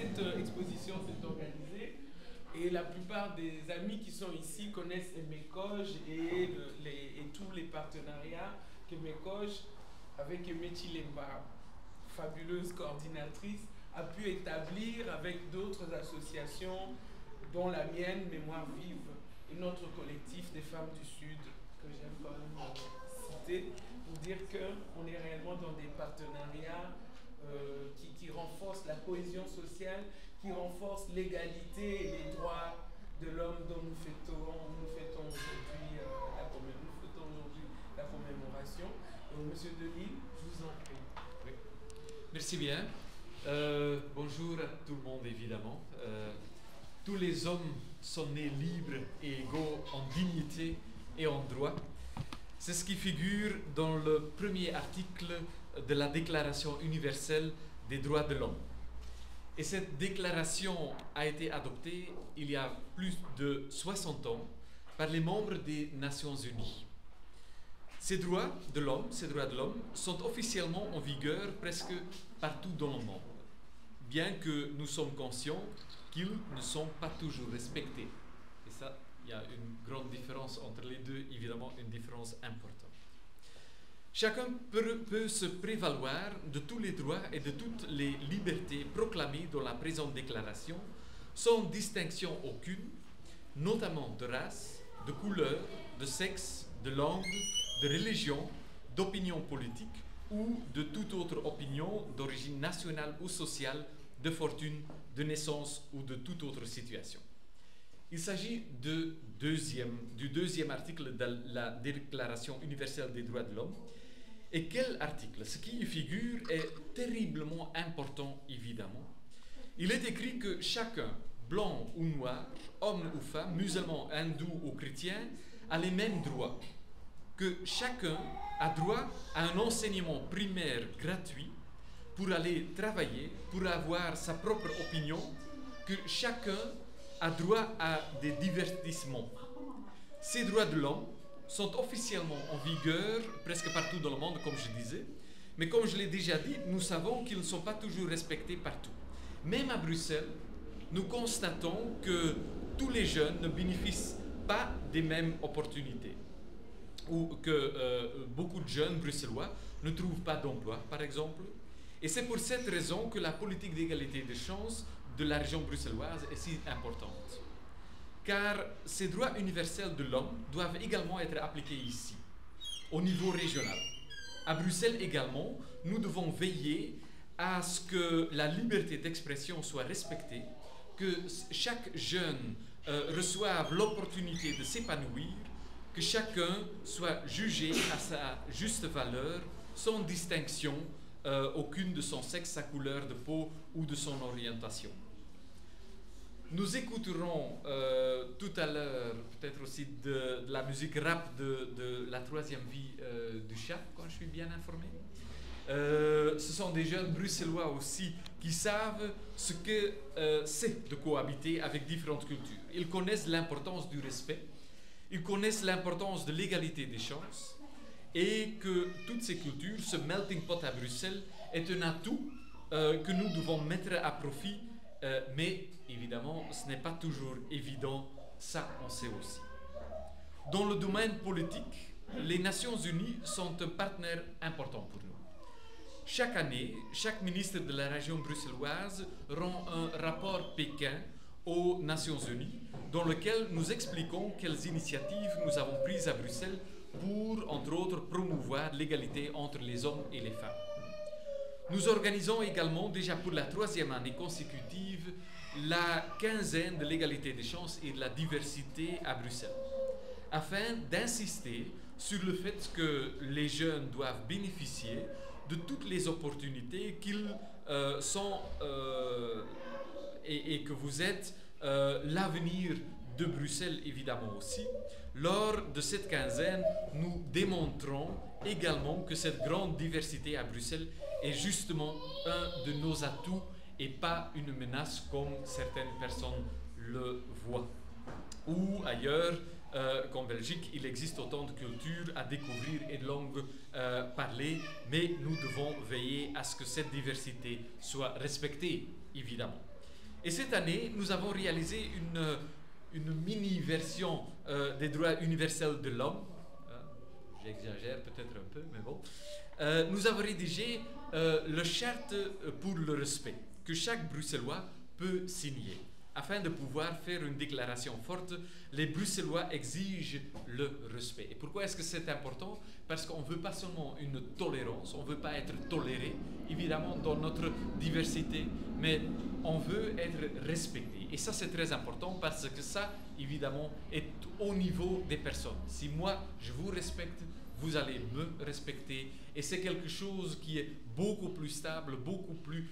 Cette exposition s'est organisée et la plupart des amis qui sont ici connaissent MECOJ et tous les partenariats que MECOJ, avec Emechi Lemba, fabuleuse coordinatrice, a pu établir avec d'autres associations, dont la mienne, Mémoire Vive, et notre collectif des femmes du Sud, que j'aime quand même citer, pour dire qu'on est réellement dans des partenariats qui renforce la cohésion sociale, qui renforce l'égalité et les droits de l'homme dont nous fêtons aujourd'hui la commémoration. Donc, Monsieur Delisle, je vous en prie. Oui. Merci bien. Bonjour à tout le monde, évidemment. Tous les hommes sont nés libres et égaux en dignité et en droit. C'est ce qui figure dans le premier article de la Déclaration universelle des droits de l'homme. Et cette déclaration a été adoptée il y a plus de 60 ans par les membres des Nations Unies. Ces droits de l'homme sont officiellement en vigueur presque partout dans le monde, bien que nous sommes conscients qu'ils ne sont pas toujours respectés. Et ça, il y a une grande différence entre les deux, évidemment une différence importante. Chacun peut se prévaloir de tous les droits et de toutes les libertés proclamées dans la présente déclaration, sans distinction aucune, notamment de race, de couleur, de sexe, de langue, de religion, d'opinion politique ou de toute autre opinion d'origine nationale ou sociale, de fortune, de naissance ou de toute autre situation. Il s'agit du deuxième article de la Déclaration universelle des droits de l'homme. Et quel article? Ce qui y figure est terriblement important, évidemment. Il est écrit que chacun, blanc ou noir, homme ou femme, musulman, hindou ou chrétien, a les mêmes droits. Que chacun a droit à un enseignement primaire gratuit pour aller travailler, pour avoir sa propre opinion, que chacun a droit à des divertissements. Ces droits de l'homme sont officiellement en vigueur presque partout dans le monde, comme je disais, mais comme je l'ai déjà dit, nous savons qu'ils ne sont pas toujours respectés partout. Même à Bruxelles, nous constatons que tous les jeunes ne bénéficient pas des mêmes opportunités, ou que beaucoup de jeunes bruxellois ne trouvent pas d'emploi, par exemple. Et c'est pour cette raison que la politique d'égalité des chances de la région bruxelloise est si importante. Car ces droits universels de l'homme doivent également être appliqués ici, au niveau régional. À Bruxelles également, nous devons veiller à ce que la liberté d'expression soit respectée, que chaque jeune reçoive l'opportunité de s'épanouir, que chacun soit jugé à sa juste valeur, sans distinction aucune de son sexe, sa couleur de peau ou de son orientation. Nous écouterons tout à l'heure peut-être aussi de la musique rap de la troisième vie du chat, quand je suis bien informé. Ce sont des jeunes bruxellois aussi qui savent ce que c'est de cohabiter avec différentes cultures. Ils connaissent l'importance du respect, ils connaissent l'importance de l'égalité des chances et que toutes ces cultures, ce melting pot à Bruxelles, est un atout que nous devons mettre à profit, mais évidemment, ce n'est pas toujours évident, ça on sait aussi. Dans le domaine politique, les Nations Unies sont un partenaire important pour nous. Chaque année, chaque ministre de la région bruxelloise rend un rapport Pékin aux Nations Unies, dans lequel nous expliquons quelles initiatives nous avons prises à Bruxelles pour, entre autres, promouvoir l'égalité entre les hommes et les femmes. Nous organisons également, déjà pour la troisième année consécutive, la quinzaine de l'égalité des chances et de la diversité à Bruxelles, afin d'insister sur le fait que les jeunes doivent bénéficier de toutes les opportunités qu'ils sont et que vous êtes l'avenir de Bruxelles évidemment aussi. Lors de cette quinzaine, nous démontrons également que cette grande diversité à Bruxelles est justement un de nos atouts et pas une menace comme certaines personnes le voient. Ou ailleurs, qu'en Belgique, il existe autant de cultures à découvrir et de langues parlées, mais nous devons veiller à ce que cette diversité soit respectée, évidemment. Et cette année, nous avons réalisé une mini-version des droits universels de l'homme. J'exagère peut-être un peu, mais bon. Nous avons rédigé le charte pour le respect, que chaque Bruxellois peut signer. Afin de pouvoir faire une déclaration forte, les Bruxellois exigent le respect. Et pourquoi est-ce que c'est important? Parce qu'on ne veut pas seulement une tolérance, on ne veut pas être toléré, évidemment, dans notre diversité, mais on veut être respecté. Et ça, c'est très important parce que ça, évidemment, est au niveau des personnes. Si moi, je vous respecte, vous allez me respecter. Et c'est quelque chose qui est beaucoup plus stable, beaucoup plus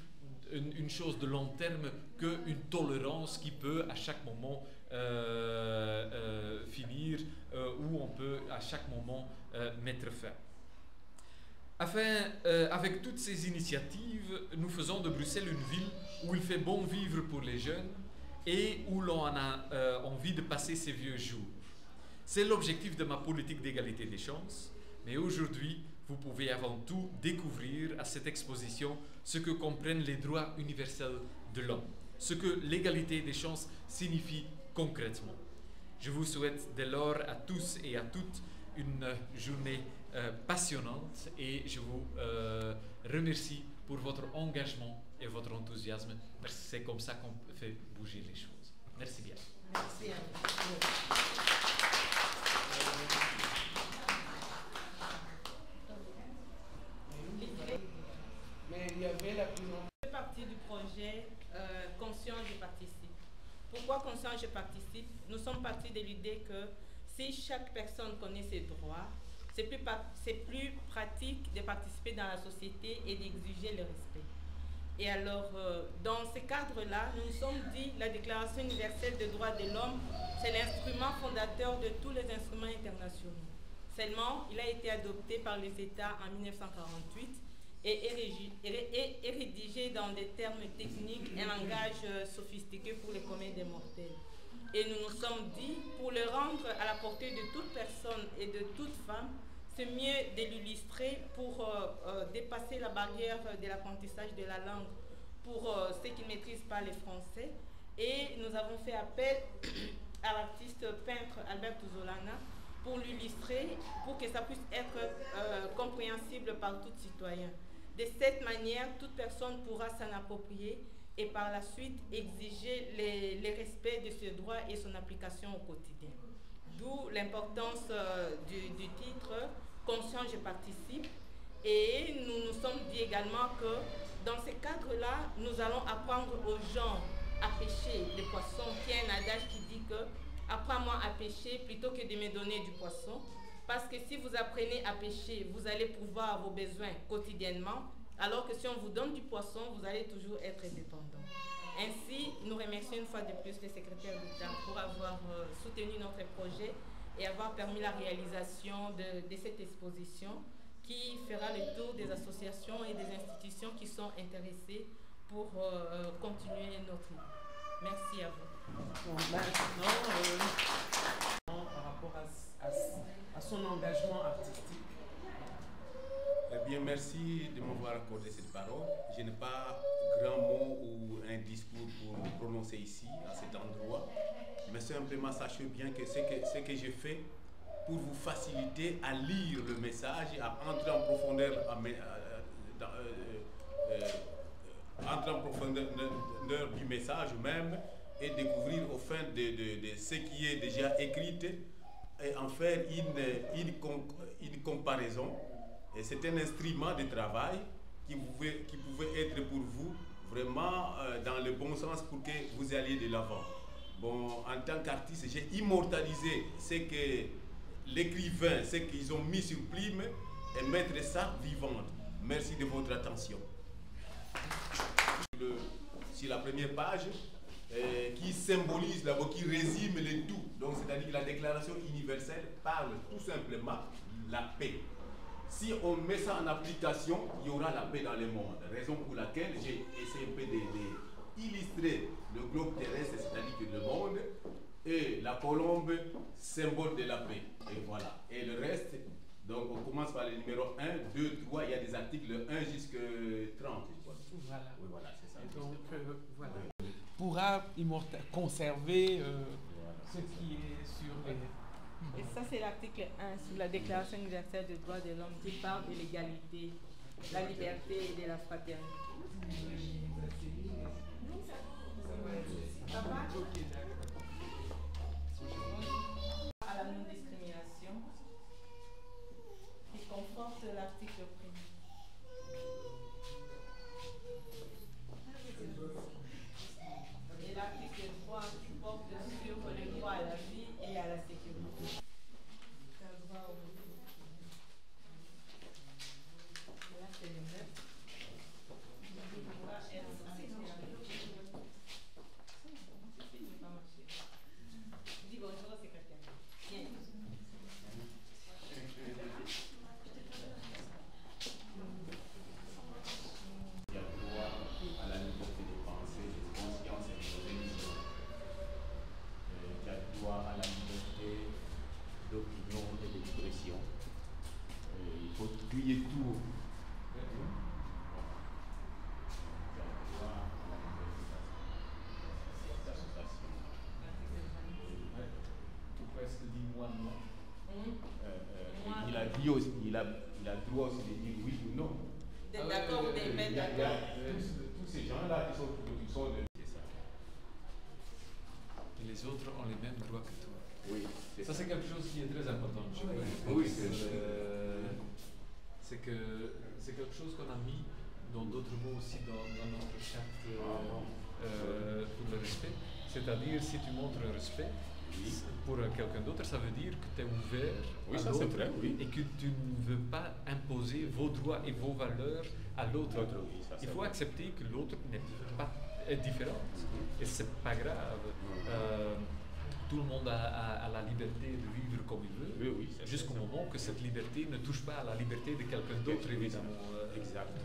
une chose de long terme qu'une tolérance qui peut à chaque moment finir ou on peut à chaque moment mettre fin. Avec toutes ces initiatives, nous faisons de Bruxelles une ville où il fait bon vivre pour les jeunes et où l'on a envie de passer ses vieux jours. C'est l'objectif de ma politique d'égalité des chances, mais aujourd'hui, vous pouvez avant tout découvrir à cette exposition ce que comprennent les droits universels de l'homme, ce que l'égalité des chances signifie concrètement. Je vous souhaite dès lors à tous et à toutes une journée passionnante et je vous remercie pour votre engagement et votre enthousiasme parce que c'est comme ça qu'on fait bouger les choses. Merci bien. Merci à vous. Mais il y avait la plus grande. Je fais partie du projet Conscient, je participe. Pourquoi Conscient, je participe? Nous sommes partis de l'idée que si chaque personne connaît ses droits, c'est plus pratique de participer dans la société et d'exiger le respect. Et alors, dans ce cadre-là, nous nous sommes dit la Déclaration universelle des droits de l'homme, c'est l'instrument fondateur de tous les instruments internationaux. Seulement, il a été adopté par les États en 1948 et est rédigé dans des termes techniques et un langage sophistiqué pour les communs des mortels. Et nous nous sommes dit, pour le rendre à la portée de toute personne et de toute femme, c'est mieux de l'illustrer pour dépasser la barrière de l'apprentissage de la langue pour ceux qui ne maîtrisent pas le français. Et nous avons fait appel à l'artiste peintre Albert Zolana pour l'illustrer, pour que ça puisse être compréhensible par tout citoyen. De cette manière, toute personne pourra s'en approprier et par la suite exiger le respect de ce droit et son application au quotidien. D'où l'importance du titre « Conscient, je participe ». Et nous nous sommes dit également que dans ce cadre-là, nous allons apprendre aux gens à pêcher les poissons, qui est un adage qui dit que « apprends-moi à pêcher plutôt que de me donner du poisson ». Parce que si vous apprenez à pêcher, vous allez pouvoir vos besoins quotidiennement, alors que si on vous donne du poisson, vous allez toujours être dépendant. Ainsi, nous remercions une fois de plus le secrétaire d'État pour avoir soutenu notre projet et avoir permis la réalisation de cette exposition qui fera le tour des associations et des institutions qui sont intéressées pour continuer notre œuvre. Merci à vous. Bon, maintenant, par rapport à son engagement artistique. Eh bien, merci de m'avoir accordé cette parole. Je n'ai pas grand mot ou un discours pour prononcer ici, à cet endroit, mais simplement sachez bien que ce que j'ai fait pour vous faciliter à lire le message, à entrer en profondeur, entrer en profondeur du message même et découvrir au fin de ce qui est déjà écrit et en faire une comparaison. Et c'est un instrument de travail qui pouvait être pour vous vraiment dans le bon sens pour que vous alliez de l'avant. Bon, en tant qu'artiste, j'ai immortalisé ce que l'écrivain, ce qu'ils ont mis sur plume et mettre ça vivante. Merci de votre attention. Sur la première page, qui symbolise d'abord, qui résume le tout. Donc, c'est-à-dire que la Déclaration universelle parle tout simplement la paix. Si on met ça en application, il y aura la paix dans le monde. Raison pour laquelle j'ai essayé un peu d'illustrer le globe terrestre, c'est-à-dire que le monde, et la colombe, symbole de la paix. Et voilà. Et le reste, donc on commence par le numéro 1, 2, 3, il y a des articles 1 jusqu'à 30. Voilà. Oui, voilà, c'est ça. Et donc, voilà. Pourra conserver ce qui est sur les... Et ça, c'est l'article 1 sur la Déclaration universelle des droits de l'homme qui parle de l'égalité, la liberté et de la fraternité. Ça va? À la non-discrimination qui conforte l'article 1er. Et l'article 3 qui porte sur le droit à la vie et à la sécurité. Le droit au repos. Là, c'est le 9. Dis bonjour, c'est quelqu'un. Viens. Il y a droit à la liberté de pensée, de conscience et de religion. Il y a droit à la liberté d'opinion et d'expression. Il faut trier tout. Il y a droit à la liberté d'association. Presque 10 mois, non? Il a dit aussi, il a droit aussi de dire oui ou non. D'accord ou des mains d'accord. Tous ces gens-là, ils sont de... C'est ça. Et les autres ont les mêmes droits que toi. Oui. Ça, c'est quelque chose qui est très important. Oui, c'est quelque chose qu'on a mis dans d'autres mots aussi dans notre charte pour le respect. C'est-à-dire, si tu montres le respect pour quelqu'un d'autre, ça veut dire que tu es ouvert Oui, à ça, l'autre c'est vrai, oui. et que tu ne veux pas imposer vos droits et vos valeurs à l'autre. Oui, ça, Il c'est faut vrai. accepter que l'autre est différent et c'est pas grave. Tout le monde a la liberté de vivre comme il veut, Oui, oui, c'est jusqu'au ça. moment que cette liberté ne touche pas à la liberté de quelqu'un d'autre, évidemment. Exact.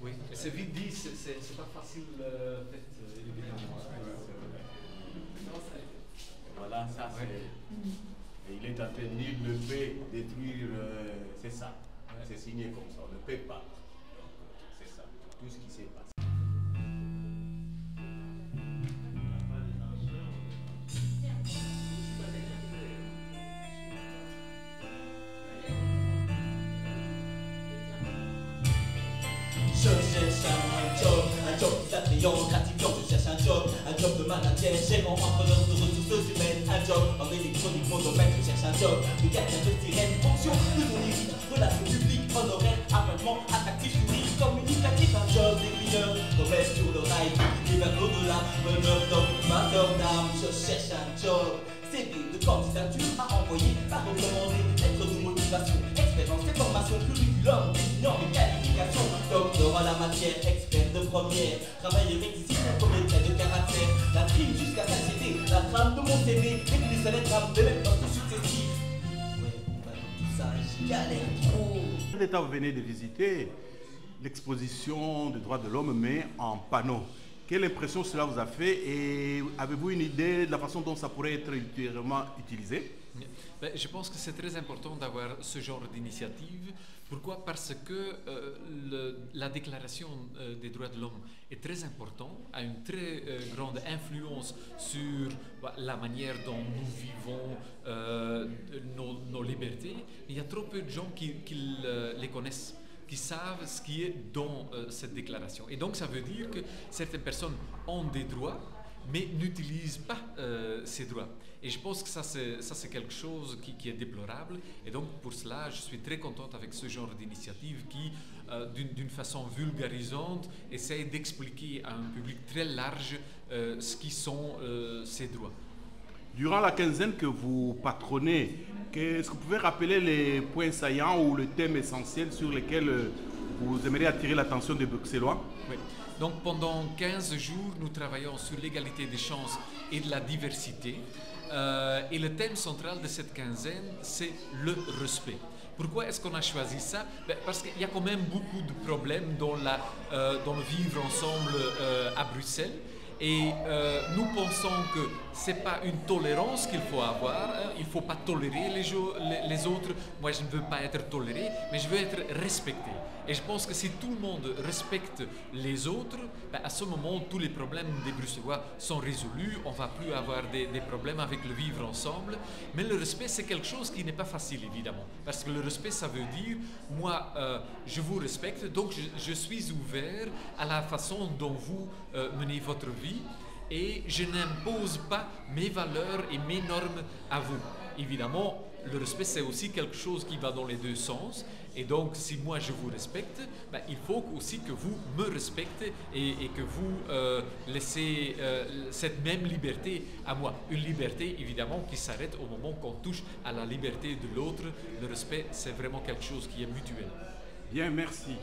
Oui, et c'est vite dit, c'est pas facile, fait, évidemment. Voilà, ça Ouais. c'est... Il est en train de dire ne peut détruire, c'est ça. C'est signé comme ça, on ne peut pas. Donc, c'est ça, tout ce qui s'est passé. Je cherche un job attrayant, gratifiant, je cherche un job de manager, gérant, entrepreneur de ressources humaines, un job en électronique, mon domaine, je cherche un job de gardien de sirène, fonction de mon élite, relations publiques, honoraires, appartement, attractif, juridique, communicatif, un job d'aiguilleur, commerce sur le rail, qui vers l'au-delà, meneur d'homme, mateur d'âme, je cherche un job. CV de candidature à envoyer, pas recommandé, lettre de motivation, expérience et formation, curriculum, désignant mes qualifications, docteur à la matière, expert de première, travailleur existe, premier trait de caractère, la prime jusqu'à satiété, la trame de mon CV, les plus à trames de mes postes successifs. Ouais, bah dans tout ça, j'y galère trop. L'État, vous venez de visiter l'exposition des droits de l'homme, mais en panneau. Quelle impression cela vous a fait et avez-vous une idée de la façon dont ça pourrait être ultérieurement utilisé? Ben, je pense que c'est très important d'avoir ce genre d'initiative. Pourquoi? Parce que la Déclaration des droits de l'homme est très importante, a une très grande influence sur la manière dont nous vivons nos libertés. Il y a trop peu de gens qui les connaissent, qui savent ce qui est dans cette déclaration. Et donc ça veut dire que certaines personnes ont des droits, mais n'utilisent pas ces droits. Et je pense que ça c'est quelque chose qui est déplorable. Et donc pour cela, je suis très contente avec ce genre d'initiative qui, d'une façon vulgarisante, essaie d'expliquer à un public très large ce qui sont ces droits. Durant la quinzaine que vous patronnez, est-ce que vous pouvez rappeler les points saillants ou le thème essentiel sur lesquels vous aimeriez attirer l'attention des Bruxellois. Oui. Donc pendant 15 jours, nous travaillons sur l'égalité des chances et de la diversité. Et le thème central de cette quinzaine, c'est le respect. Pourquoi est-ce qu'on a choisi ça? Parce qu'il y a quand même beaucoup de problèmes dans le vivre ensemble à Bruxelles. Et nous pensons que ce n'est pas une tolérance qu'il faut avoir, hein. Il ne faut pas tolérer les autres. Moi, je ne veux pas être toléré, mais je veux être respecté. Et je pense que si tout le monde respecte les autres, à ce moment, tous les problèmes des Bruxellois sont résolus. On ne va plus avoir des problèmes avec le vivre ensemble. Mais le respect, c'est quelque chose qui n'est pas facile, évidemment. Parce que le respect, ça veut dire, moi, je vous respecte, donc je suis ouvert à la façon dont vous menez votre vie. Et je n'impose pas mes valeurs et mes normes à vous. Évidemment, le respect, c'est aussi quelque chose qui va dans les deux sens. Et donc, si moi je vous respecte, il faut aussi que vous me respectez et que vous laissez cette même liberté à moi. Une liberté, évidemment, qui s'arrête au moment qu'on touche à la liberté de l'autre. Le respect, c'est vraiment quelque chose qui est mutuel. Bien, merci.